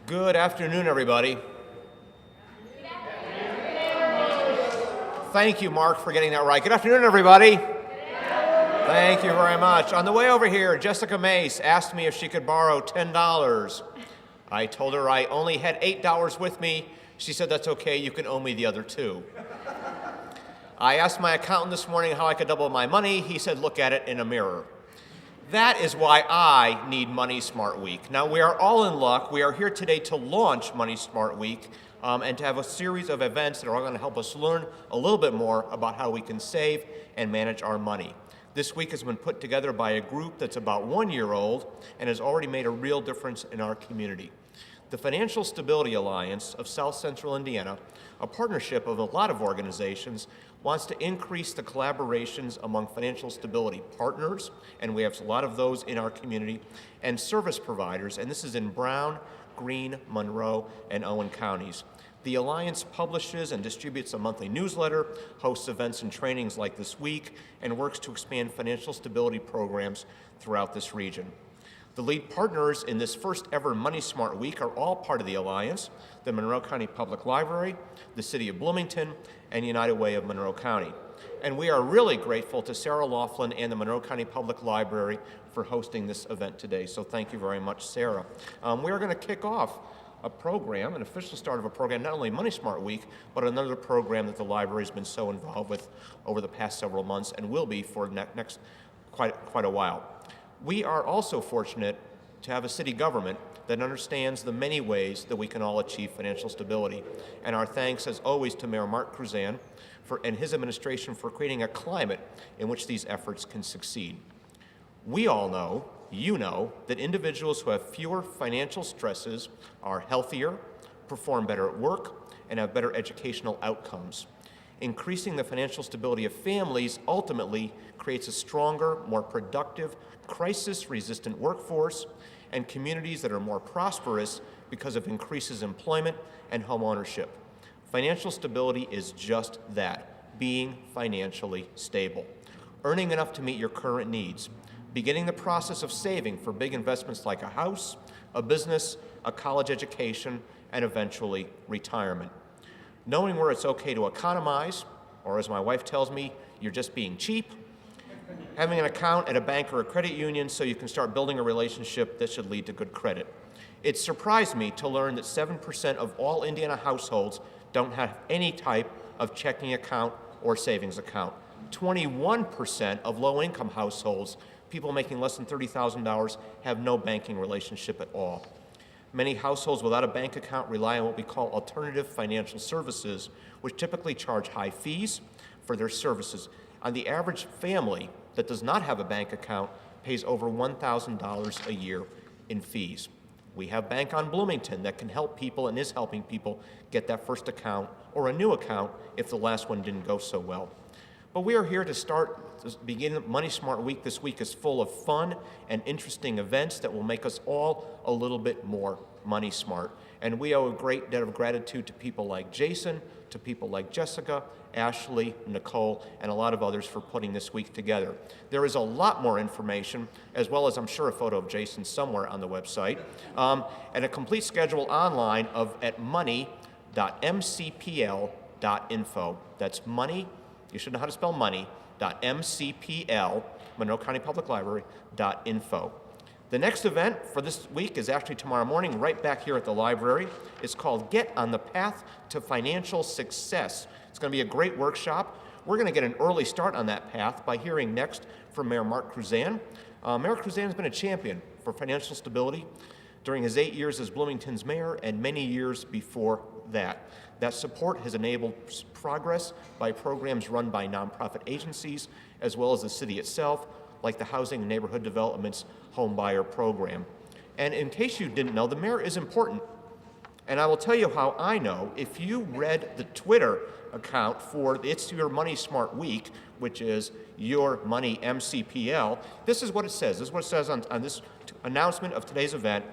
Good afternoon, everybody. Thank you, Mark, for getting that right. Good afternoon, everybody. Thank you very much. On the way over here, Jessica Mace asked me if she could borrow $10. I told her I only had $8 with me. She said, that's okay, you can owe me the other $2. I asked my accountant this morning how I could double my money. He said, look at it in a mirror. That is why I need Money Smart Week. Now, we are all in luck. We are here today to launch Money Smart Week and to have a series of events that are all going to help us learn a little bit more about how we can save and manage our money. This week has been put together by a group that's about 1 year old and has already made a real difference in our community. The Financial Stability Alliance of South Central Indiana, a partnership of a lot of organizations, wants to increase the collaborations among financial stability partners, and we have a lot of those in our community, and service providers, and this is in Brown, Greene, Monroe, and Owen counties. The Alliance publishes and distributes a monthly newsletter, hosts events and trainings like this week, and works to expand financial stability programs throughout this region. The lead partners in this first ever Money Smart Week are all part of the Alliance: the Monroe County Public Library, the City of Bloomington, and United Way of Monroe County. And we are really grateful to Sarah Laughlin and the Monroe County Public Library for hosting this event today. So thank you very much, Sarah. We are going to kick off a program, an official start of a program, not only Money Smart Week, but another program that the library has been so involved with over the past several months and will be for next quite a while. We are also fortunate to have a city government that understands the many ways that we can all achieve financial stability. And our thanks, as always, to Mayor Mark Cruzan and his administration for creating a climate in which these efforts can succeed. We all know, you know, that individuals who have fewer financial stresses are healthier, perform better at work, and have better educational outcomes. Increasing the financial stability of families ultimately creates a stronger, more productive, crisis-resistant workforce and communities that are more prosperous because of increases in employment and home ownership. Financial stability is just that, being financially stable. Earning enough to meet your current needs. Beginning the process of saving for big investments like a house, a business, a college education, and eventually retirement. Knowing where it's okay to economize, or as my wife tells me, you're just being cheap. Having an account at a bank or a credit union so you can start building a relationship that should lead to good credit. It surprised me to learn that 7% of all Indiana households don't have any type of checking account or savings account. 21% of low-income households, people making less than $30,000, have no banking relationship at all. Many households without a bank account rely on what we call alternative financial services, which typically charge high fees for their services. On the average family that does not have a bank account pays over $1,000 a year in fees. We have Bank on Bloomington that can help people and is helping people get that first account or a new account if the last one didn't go so well. But we are here to begin Money Smart Week. This week is full of fun and interesting events that will make us all a little bit more money smart. And we owe a great debt of gratitude to people like Jason, to people like Jessica, Ashley, Nicole, and a lot of others for putting this week together. There is a lot more information, as well as I'm sure a photo of Jason somewhere on the website, and a complete schedule online at money.mcpl.info. That's money. You should know how to spell money.mcpl, Monroe County Public Library.info. The next event for this week is actually tomorrow morning, right back here at the library. It's called Get on the Path to Financial Success. It's going to be a great workshop. We're going to get an early start on that path by hearing next from Mayor Mark Cruzan. Mayor Cruzan has been a champion for financial stability during his 8 years as Bloomington's mayor and many years before that. That support has enabled progress by programs run by nonprofit agencies, as well as the city itself, like the Housing and Neighborhood Development's Home Buyer Program. And in case you didn't know, the mayor is important. And I will tell you how I know. If you read the Twitter account for It's Your Money Smart Week, which is Your Money MCPL, this is what it says. This is what it says on this announcement of today's event.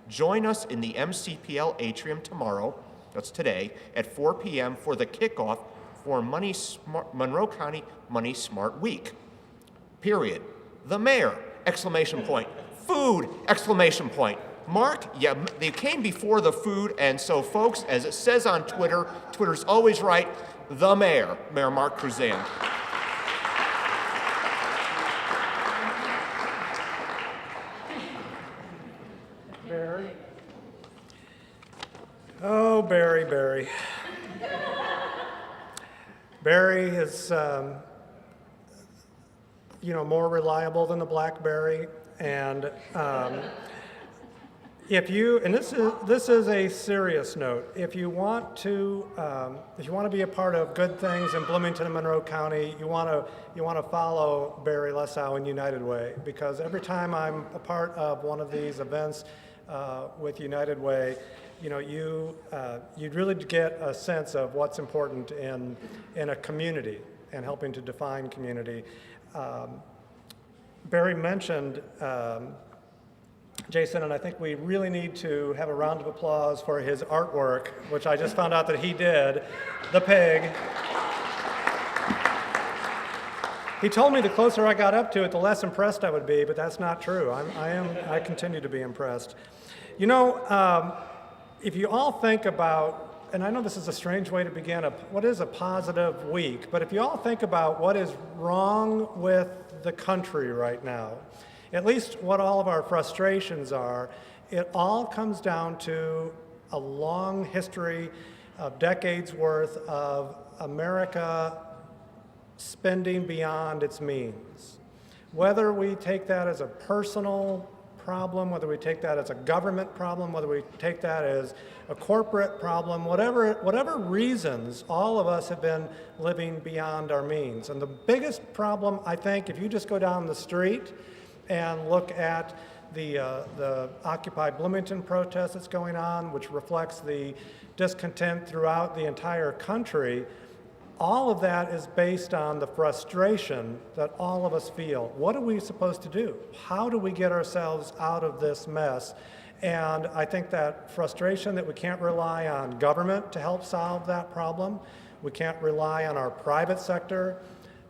Join us in the MCPL atrium tomorrow, that's today, at 4 p.m. for the kickoff for Monroe County Money Smart Week. Period. The mayor, exclamation point. Food, exclamation point. Mark, yeah, they came before the food, and so folks, as it says on Twitter, Twitter's always right, the mayor, Mayor Mark Kruzan. Barry. Oh, Barry. Barry is, more reliable than the BlackBerry, and this is a serious note. If you want to be a part of good things in Bloomington and Monroe County, you want to follow Barry Lesau in United Way, because every time I'm a part of one of these events with United Way, you'd really get a sense of what's important in a community and helping to define community. Barry mentioned Jason, and I think we really need to have a round of applause for his artwork, which I just found out that he did, the pig. He told me the closer I got up to it, the less impressed I would be, but that's not true. I continue to be impressed. If you all think about, and I know this is a strange way to begin what is a positive week, but if you all think about what is wrong with the country right now, at least what all of our frustrations are, it all comes down to a long history of decades worth of America spending beyond its means. Whether we take that as a personal problem, whether we take that as a government problem, whether we take that as a corporate problem, whatever reasons, all of us have been living beyond our means. And the biggest problem, I think, if you just go down the street and look at the Occupy Bloomington protest that's going on, which reflects the discontent throughout the entire country, all of that is based on the frustration that all of us feel. What are we supposed to do? How do we get ourselves out of this mess? And I think that frustration that we can't rely on government to help solve that problem, we can't rely on our private sector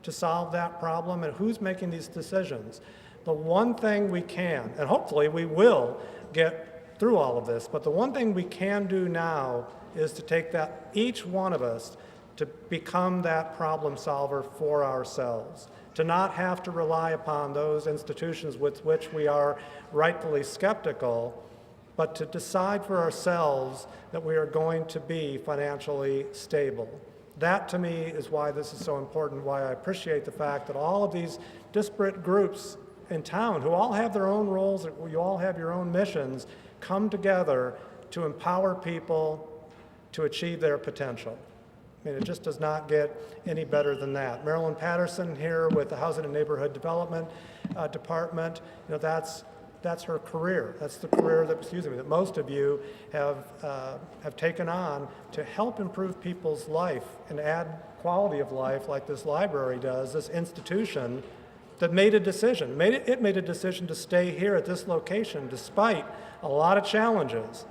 to solve that problem, and who's making these decisions? The one thing we can, and hopefully we will get through all of this, but the one thing we can do now is to take that, each one of us, to become that problem solver for ourselves, to not have to rely upon those institutions with which we are rightfully skeptical, but to decide for ourselves that we are going to be financially stable. That, to me, is why this is so important, why I appreciate the fact that all of these disparate groups in town, who all have their own roles, you all have your own missions, come together to empower people to achieve their potential. I mean, it just does not get any better than that. Marilyn Patterson here with the Housing and Neighborhood Development Department, that's her career. That's the career that most of you have taken on to help improve people's life and add quality of life like this library does, this institution that made a decision. It made a decision to stay here at this location despite a lot of challenges,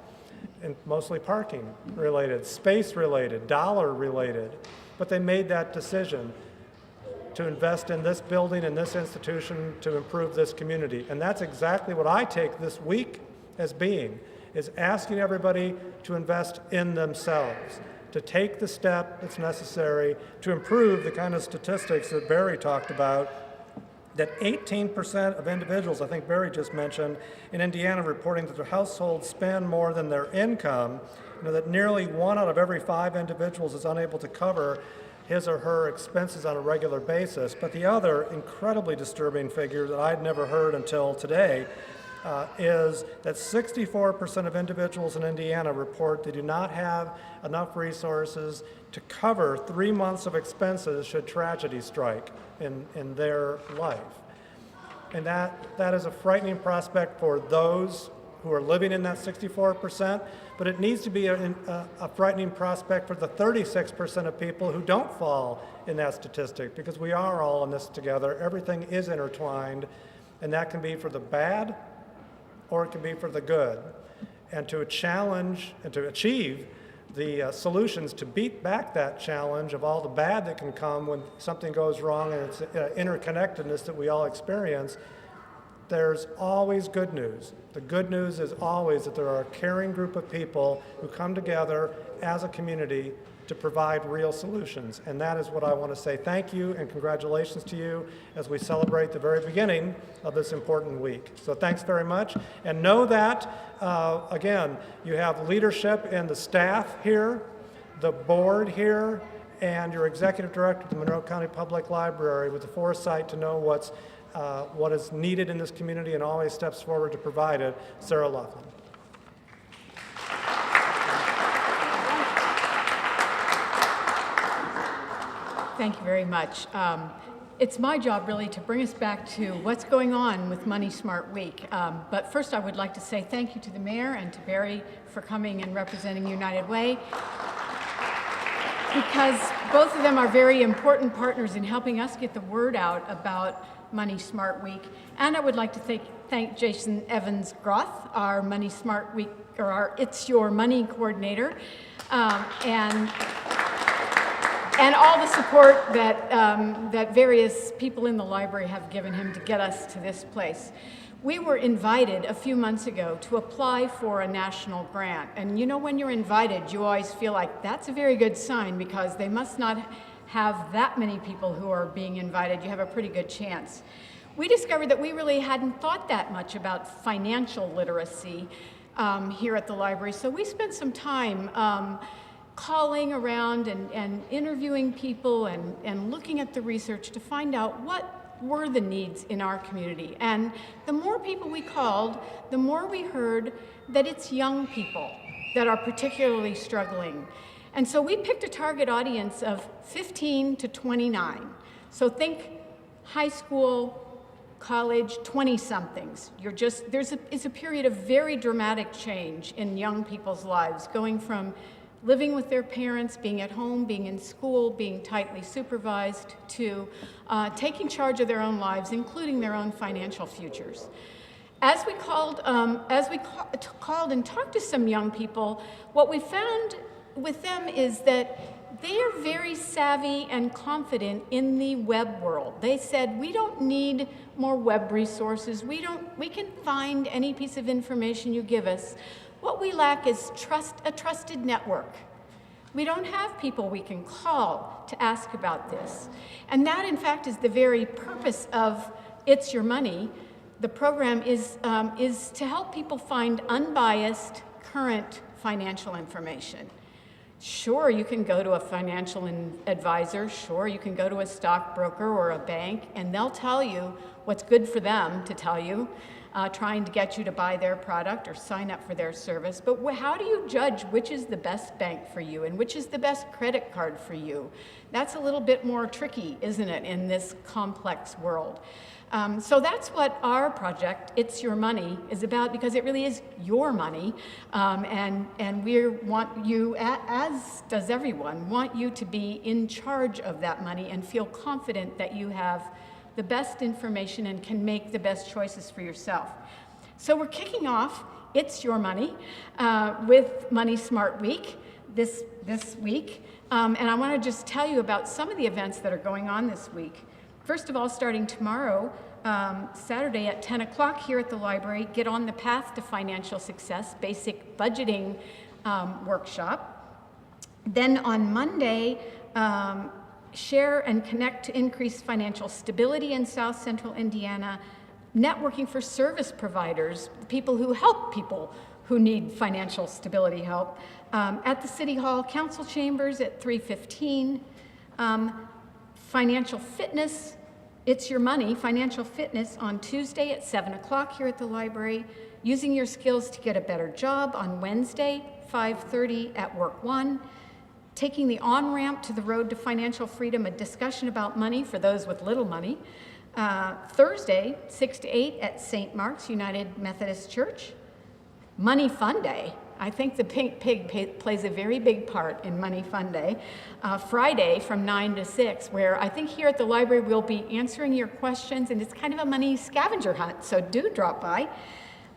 and mostly parking related, space related, dollar related. But they made that decision to invest in this building and this institution to improve this community. And that's exactly what I take this week as being, is asking everybody to invest in themselves, to take the step that's necessary to improve the kind of statistics that Barry talked about, that 18% of individuals, I think Barry just mentioned, in Indiana reporting that their households spend more than their income, that nearly 1 out of every 5 individuals is unable to cover his or her expenses on a regular basis. But the other incredibly disturbing figure that I'd never heard until today is that 64% of individuals in Indiana report they do not have enough resources to cover 3 months of expenses should tragedy strike in their life. And that is a frightening prospect for those who are living in that 64%, but it needs to be a frightening prospect for the 36% of people who don't fall in that statistic, because we are all in this together. Everything is intertwined, and that can be for the bad or it can be for the good. And to challenge and to achieve the solutions to beat back that challenge of all the bad that can come when something goes wrong, and it's interconnectedness that we all experience, there's always good news. The good news is always that there are a caring group of people who come together as a community to provide real solutions. And that is what I want to say. Thank you and congratulations to you as we celebrate the very beginning of this important week. So thanks very much. And know that, again, you have leadership and the staff here, the board here, and your executive director of the Monroe County Public Library with the foresight to know what is needed in this community and always steps forward to provide it, Sarah Laughlin. Thank you very much. It's my job really to bring us back to what's going on with Money Smart Week. But first I would like to say thank you to the mayor and to Barry for coming and representing United Way, because both of them are very important partners in helping us get the word out about Money Smart Week. And I would like to thank Jason Evans-Groth, our Money Smart Week, or our It's Your Money coordinator, and all the support that various people in the library have given him to get us to this place. We were invited a few months ago to apply for a national grant. And you know, when you're invited, you always feel like that's a very good sign because they must not have that many people who are being invited. You have a pretty good chance. We discovered that we really hadn't thought that much about financial literacy here at the library. So we spent some time calling around and interviewing people and looking at the research to find out what were the needs in our community. And the more people we called, the more we heard that it's young people that are particularly struggling. And so we picked a target audience of 15 to 29. So think high school, college, 20-somethings. It's a period of very dramatic change in young people's lives, going from living with their parents, being at home, being in school, being tightly supervised, to taking charge of their own lives, including their own financial futures. As we called and talked to some young people, what we found with them is that they are very savvy and confident in the web world. They said, we don't need more web resources. We can find any piece of information you give us. What we lack is a trusted network. We don't have people we can call to ask about this. And that, in fact, is the very purpose of It's Your Money. The program is to help people find unbiased, current financial information. Sure, you can go to a financial advisor. Sure, you can go to a stockbroker or a bank, and they'll tell you what's good for them to tell you, trying to get you to buy their product or sign up for their service. But how do you judge which is the best bank for you and which is the best credit card for you? That's a little bit more tricky, isn't it, in this complex world? So that's what our project, It's Your Money, is about, because it really is your money. And we want you, as does everyone, want you to be in charge of that money and feel confident that you have the best information and can make the best choices for yourself. So we're kicking off It's Your Money with Money Smart Week this week. And I want to just tell you about some of the events that are going on this week. First of all, starting tomorrow, Saturday at 10 o'clock here at the library, Get on the Path to Financial Success, Basic Budgeting Workshop. Then on Monday, Share and Connect to Increase Financial Stability in South Central Indiana, networking for service providers, people who help people who need financial stability help, at the City Hall Council Chambers at 3:15. Financial Fitness, It's Your Money, Financial Fitness on Tuesday at 7 o'clock here at the library. Using Your Skills to Get a Better Job on Wednesday, 5:30 at Work 1. Taking the On-Ramp to the Road to Financial Freedom, a discussion about money for those with little money. Thursday, 6 to 8 at St. Mark's United Methodist Church. Money Fun Day. I think the Pink Pig plays a very big part in Money Fun Day. Friday from 9 to 6, where I think here at the library we'll be answering your questions, and it's kind of a money scavenger hunt, so do drop by.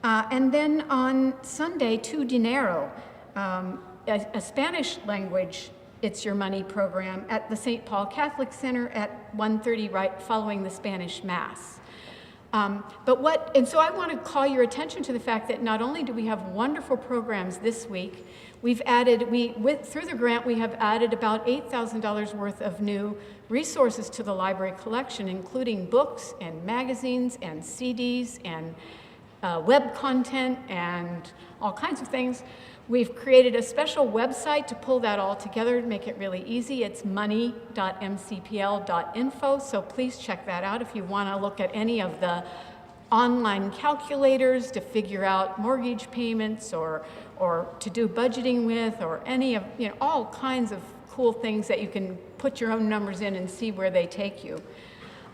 And then on Sunday, Tu Dinero, a Spanish language It's Your Money program at the St. Paul Catholic Center at 1:30, right following the Spanish Mass. And so I want to call your attention to the fact that not only do we have wonderful programs this week, through the grant, we have added about $8,000 worth of new resources to the library collection, including books and magazines and CDs and web content and all kinds of things. We've created a special website to pull that all together to make it really easy. It's money.mcpl.info, so please check that out if you want to look at any of the online calculators to figure out mortgage payments or to do budgeting with, or any of, all kinds of cool things that you can put your own numbers in and see where they take you.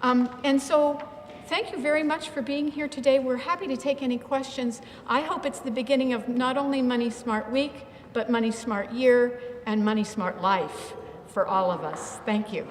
And so thank you very much for being here today. We're happy to take any questions. I hope it's the beginning of not only Money Smart Week, but Money Smart Year and Money Smart Life for all of us. Thank you.